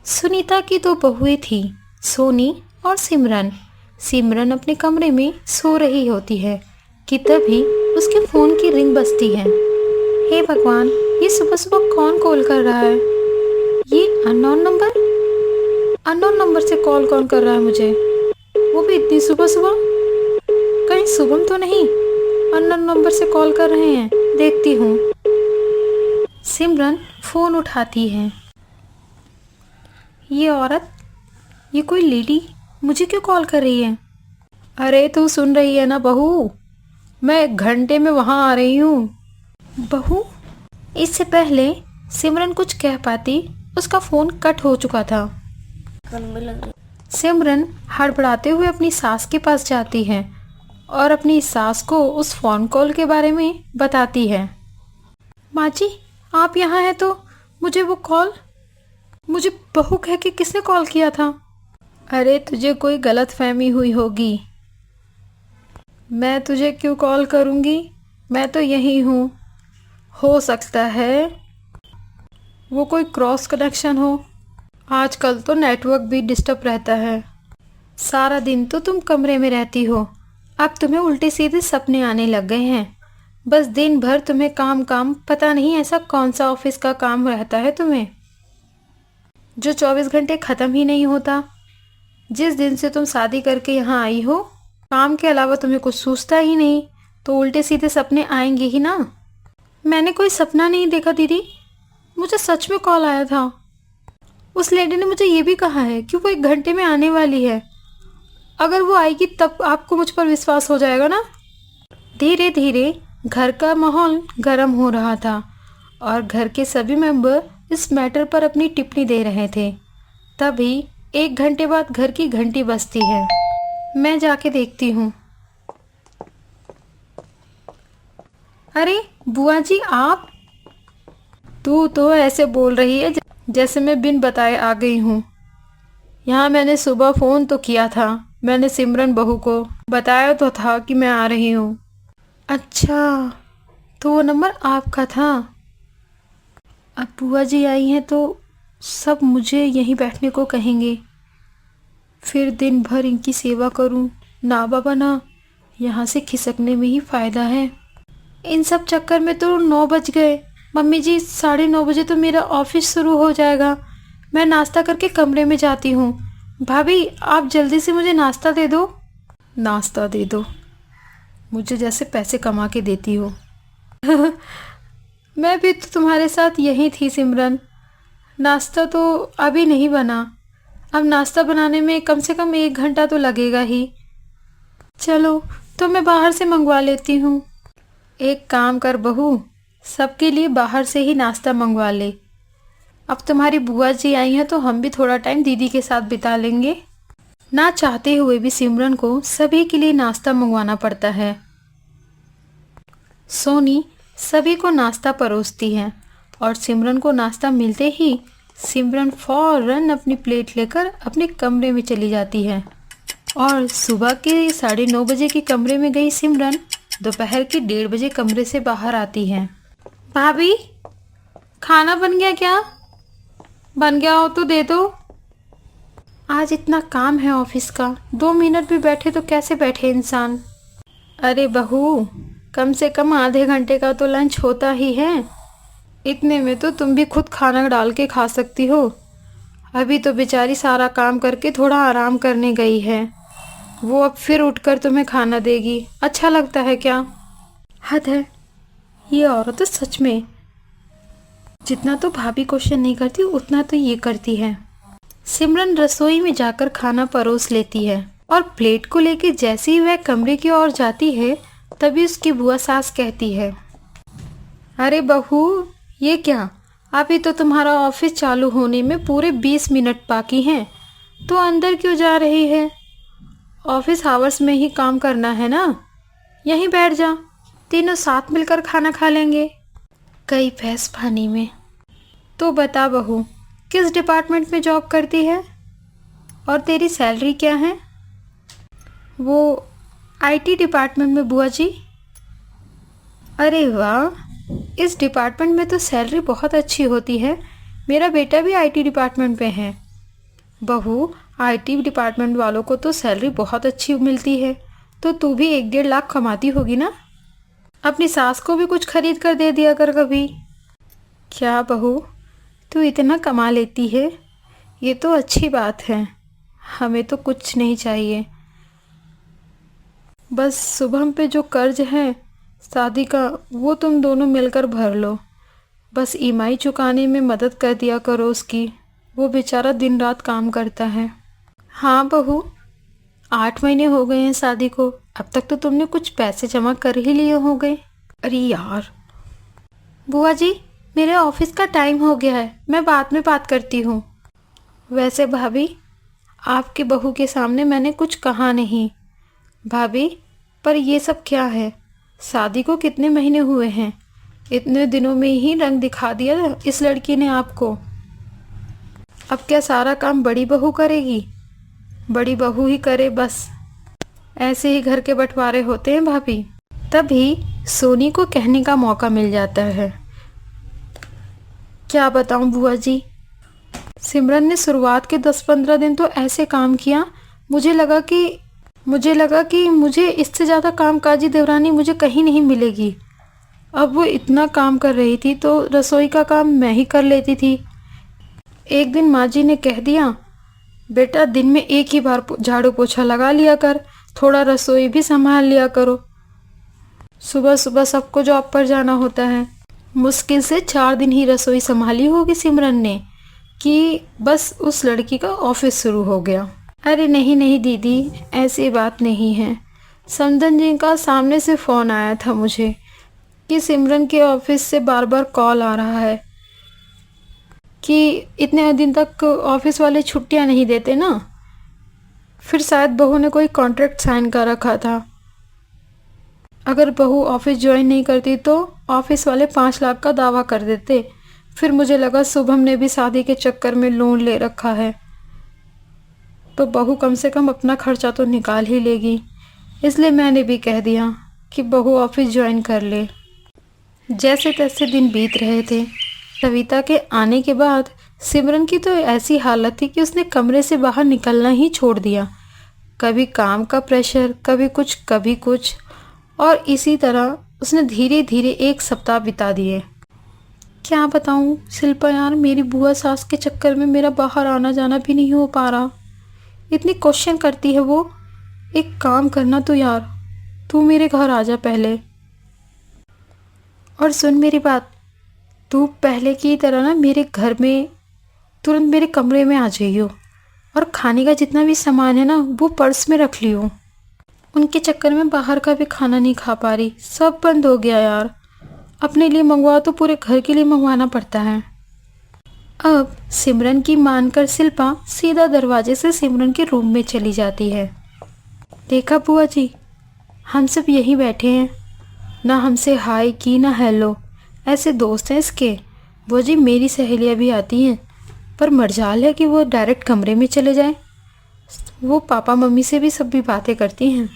सुनीता की दो बहुएं थी, सोनी और सिमरन। सिमरन अपने कमरे में सो रही होती है कि तभी उसके फ़ोन की रिंग बजती है। हे भगवान, ये सुबह सुबह कौन कॉल कर रहा है? ये अननोन नंबर से कॉल कौन कर रहा है मुझे? वो भी इतनी सुबह सुबह। कहीं शुभम तो नहीं अननोन नंबर से कॉल कर रहे हैं? देखती हूँ। सिमरन फ़ोन उठाती है। ये औरत, ये कोई लेडी मुझे क्यों कॉल कर रही है? अरे तू सुन रही है ना बहू, मैं 1 घंटे में वहाँ आ रही हूँ। बहू? इससे पहले सिमरन कुछ कह पाती, उसका फ़ोन कट हो चुका था। सिमरन हड़बड़ाते हुए अपनी सास के पास जाती है और अपनी सास को उस फ़ोन कॉल के बारे में बताती है। माँ जी, आप यहाँ हैं तो मुझे वो कॉल, मुझे बहू कह के किसने कॉल किया था? अरे तुझे कोई गलत फहमी हुई होगी। मैं तुझे क्यों कॉल करूँगी? मैं तो यही हूँ। हो सकता है वो कोई क्रॉस कनेक्शन हो। आजकल तो नेटवर्क भी डिस्टर्ब रहता है। सारा दिन तो तुम कमरे में रहती हो, अब तुम्हें उल्टे सीधे सपने आने लग गए हैं। बस दिन भर तुम्हें काम काम, पता नहीं ऐसा कौन सा ऑफिस का काम रहता है तुम्हें जो 24 घंटे ख़त्म ही नहीं होता। जिस दिन से तुम शादी करके यहाँ आई हो, काम के अलावा तुम्हें कुछ सूझता ही नहीं, तो उल्टे सीधे सपने आएंगे ही ना। मैंने कोई सपना नहीं देखा दीदी, मुझे सच में कॉल आया था। उस लेडी ने मुझे ये भी कहा है कि वो 1 घंटे में आने वाली है। अगर वो आएगी तब आपको मुझ पर विश्वास हो जाएगा ना। धीरे धीरे घर का माहौल गर्म हो रहा था और घर के सभी मेंबर इस मैटर पर अपनी टिप्पणी दे रहे थे। तभी 1 घंटे बाद घर की घंटी बजती है। मैं जाके देखती हूँ। अरे बुआ जी, आप? तू तो ऐसे बोल रही है जैसे मैं बिन बताए आ गई हूँ। यहाँ मैंने सुबह फ़ोन तो किया था, मैंने सिमरन बहू को बताया तो था कि मैं आ रही हूँ। अच्छा, तो वो नंबर आपका था। अब बुआ जी आई हैं तो सब मुझे यहीं बैठने को कहेंगे, फिर दिन भर इनकी सेवा करूं। ना बाबा ना, यहाँ से खिसकने में ही फ़ायदा है। इन सब चक्कर में तो 9 बज गए। मम्मी जी, 9:30 बजे तो मेरा ऑफिस शुरू हो जाएगा। मैं नाश्ता करके कमरे में जाती हूँ। भाभी, आप जल्दी से मुझे नाश्ता दे दो। नाश्ता दे दो? मुझे जैसे पैसे कमा के देती हो। मैं भी तो तुम्हारे साथ यही थी सिमरन। नाश्ता तो अभी नहीं बना, अब नाश्ता बनाने में कम से कम 1 घंटा तो लगेगा ही। चलो तो मैं बाहर से मंगवा लेती हूँ। एक काम कर बहू, सबके लिए बाहर से ही नाश्ता मंगवा ले। अब तुम्हारी बुआ जी आई हैं तो हम भी थोड़ा टाइम दीदी के साथ बिता लेंगे। ना चाहते हुए भी सिमरन को सभी के लिए नाश्ता मंगवाना पड़ता है। सोनी सभी को नाश्ता परोसती है और सिमरन को नाश्ता मिलते ही सिमरन फौरन अपनी प्लेट लेकर अपने कमरे में चली जाती है। और सुबह के 9:30 बजे के कमरे में गई सिमरन दोपहर के 1:30 बजे कमरे से बाहर आती है। भाभी, खाना बन गया क्या? बन गया हो तो दे दो। आज इतना काम है ऑफिस का, 2 मिनट भी बैठे तो कैसे बैठे इंसान। अरे बहू, कम से कम आधे घंटे का तो लंच होता ही है। इतने में तो तुम भी खुद खाना डाल के खा सकती हो। अभी तो बेचारी सारा काम करके थोड़ा आराम करने गई है, वो अब फिर उठकर तुम्हें खाना देगी। अच्छा लगता है क्या? हद है, ये औरत तो सच में, जितना तो भाभी क्वेश्चन नहीं करती उतना तो ये करती है। सिमरन रसोई में जाकर खाना परोस लेती है और प्लेट को लेके जैसे ही वह कमरे की ओर जाती है तभी उसकी बुआ सास कहती है, अरे बहू, ये क्या? अभी तो तुम्हारा ऑफिस चालू होने में पूरे 20 मिनट बाकी हैं, तो अंदर क्यों जा रही है? ऑफिस आवर्स में ही काम करना है ना, यहीं बैठ जा, तीनों साथ मिलकर खाना खा लेंगे। कई भैंस पानी में। तो बता बहू, किस डिपार्टमेंट में जॉब करती है और तेरी सैलरी क्या है? वो आईटी डिपार्टमेंट में बुआ जी। अरे वाह, इस डिपार्टमेंट में तो सैलरी बहुत अच्छी होती है। मेरा बेटा भी आईटी डिपार्टमेंट में है। बहू, आईटी डिपार्टमेंट वालों को तो सैलरी बहुत अच्छी मिलती है, तो तू भी 1-1.5 लाख कमाती होगी ना। अपनी सास को भी कुछ खरीद कर दे दिया कर कभी। क्या बहू, तू इतना कमा लेती है, ये तो अच्छी बात है। हमें तो कुछ नहीं चाहिए, बस शुभम पे जो कर्ज है शादी का वो तुम दोनों मिलकर भर लो। बस ईएमआई चुकाने में मदद कर दिया करो उसकी, वो बेचारा दिन रात काम करता है। हाँ बहू, 8 महीने हो गए हैं शादी को, अब तक तो तुमने कुछ पैसे जमा कर ही लिए होंगे। अरे यार। बुआ जी, मेरे ऑफिस का टाइम हो गया है, मैं बाद में बात करती हूँ। वैसे भाभी, आपकी बहू के सामने मैंने कुछ कहा नहीं। भाभी, पर ये सब क्या है? शादी को कितने महीने हुए हैं? इतने दिनों में ही रंग दिखा दिया इस लड़की ने आपको। अब क्या सारा काम बड़ी बहू करेगी? बड़ी बहू ही करे बस। ऐसे ही घर के बंटवारे होते हैं भाभी। तभी सोनी को कहने का मौका मिल जाता है। क्या बताऊं बुआ जी, सिमरन ने शुरुआत के 10-15 दिन तो ऐसे काम किया, मुझे लगा कि मुझे इससे ज़्यादा कामकाजी देवरानी मुझे कहीं नहीं मिलेगी। अब वो इतना काम कर रही थी तो रसोई का काम मैं ही कर लेती थी। एक दिन माँ जी ने कह दिया, बेटा दिन में एक ही बार झाड़ू पोछा लगा लिया कर, थोड़ा रसोई भी संभाल लिया करो। सुबह सुबह सबको जॉब पर जाना होता है। मुश्किल से 4 दिन ही रसोई संभाली होगी सिमरन ने कि बस उस लड़की का ऑफिस शुरू हो गया। अरे नहीं नहीं दीदी, ऐसी बात नहीं है। समदन जी का सामने से फ़ोन आया था मुझे कि सिमरन के ऑफिस से बार बार कॉल आ रहा है कि इतने दिन तक ऑफिस वाले छुट्टियां नहीं देते ना। फिर शायद बहू ने कोई कॉन्ट्रैक्ट साइन कर रखा था, अगर बहू ऑफिस ज्वाइन नहीं करती तो ऑफिस वाले 5 लाख का दावा कर देते। फिर मुझे लगा शुभम ने भी शादी के चक्कर में लोन ले रखा है, तो बहू कम से कम अपना खर्चा तो निकाल ही लेगी, इसलिए मैंने भी कह दिया कि बहू ऑफिस ज्वाइन कर ले। जैसे तैसे दिन बीत रहे थे। सविता के आने के बाद सिमरन की तो ऐसी हालत थी कि उसने कमरे से बाहर निकलना ही छोड़ दिया। कभी काम का प्रेशर, कभी कुछ, और इसी तरह उसने धीरे धीरे 1 सप्ताह बिता दिए। क्या बताऊं शिल्पा यार, मेरी बुआ सास के चक्कर में मेरा बाहर आना जाना भी नहीं हो पा रहा। इतनी क्वेश्चन करती है वो। एक काम करना तो यार, तू मेरे घर आ जा पहले, और सुन मेरी बात, तू पहले की तरह ना मेरे घर में तुरंत मेरे कमरे में आ जाइयो, और खाने का जितना भी सामान है ना वो पर्स में रख लियो। उनके चक्कर में बाहर का भी खाना नहीं खा पा रही, सब बंद हो गया यार। अपने लिए मंगवा तो पूरे घर के लिए मंगवाना पड़ता है। अब सिमरन की मानकर शिल्पा सीधा दरवाजे से सिमरन के रूम में चली जाती है। देखा बुआ जी, हम सब यहीं बैठे हैं, ना हमसे हाय की ना हेलो, ऐसे दोस्त हैं इसके। वो जी मेरी सहेलियाँ भी आती हैं, पर मर्जाल है कि वो डायरेक्ट कमरे में चले जाएं। वो पापा मम्मी से भी सब भी बातें करती हैं।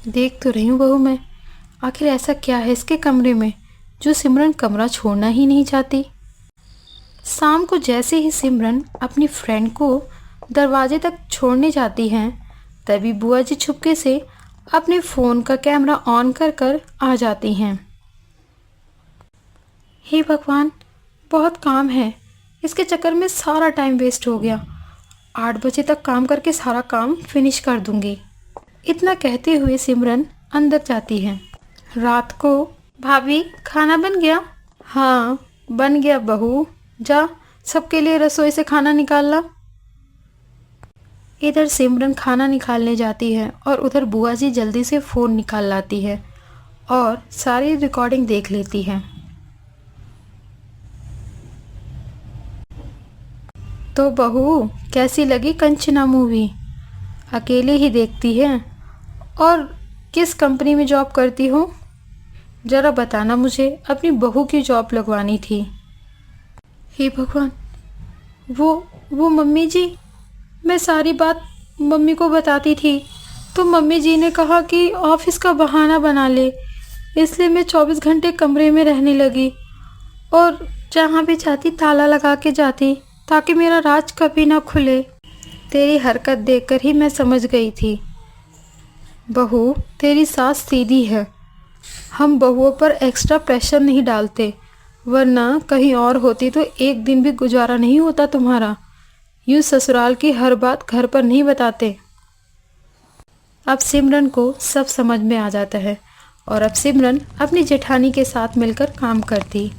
देख तो रही हूँ बहू मैं, आखिर ऐसा क्या है इसके कमरे में जो सिमरन कमरा छोड़ना ही नहीं चाहती। शाम को जैसे ही सिमरन अपनी फ्रेंड को दरवाजे तक छोड़ने जाती हैं, तभी बुआ जी छुपके से अपने फ़ोन का कैमरा ऑन कर आ जाती हैं। हे भगवान, बहुत काम है, इसके चक्कर में सारा टाइम वेस्ट हो गया। 8 बजे तक काम करके सारा काम फिनिश कर दूंगी। इतना कहते हुए सिमरन अंदर जाती है। रात को, भाभी खाना बन गया? हाँ बन गया बहू, जा सबके लिए रसोई से खाना निकालना। इधर सिमरन खाना निकालने जाती है और उधर बुआ जी जल्दी से फ़ोन निकाल लाती है और सारी रिकॉर्डिंग देख लेती है। तो बहू कैसी लगी कंचना मूवी? अकेले ही देखती है? और किस कंपनी में जॉब करती हो? ज़रा बताना, मुझे अपनी बहू की जॉब लगवानी थी। हे भगवान, वो मम्मी जी, मैं सारी बात मम्मी को बताती थी तो मम्मी जी ने कहा कि ऑफिस का बहाना बना ले, इसलिए मैं 24 घंटे कमरे में रहने लगी और जहाँ भी जाती ताला लगा के जाती ताकि मेरा राज कभी ना खुले। तेरी हरकत देखकर ही मैं समझ गई थी। बहू, तेरी सास सीधी है। हम बहुओं पर एक्स्ट्रा प्रेशर नहीं डालते, वरना कहीं और होती तो एक दिन भी गुजारा नहीं होता तुम्हारा। यूँ ससुराल की हर बात घर पर नहीं बताते। अब सिमरन को सब समझ में आ जाता है और अब सिमरन अपनी जेठानी के साथ मिलकर काम करती।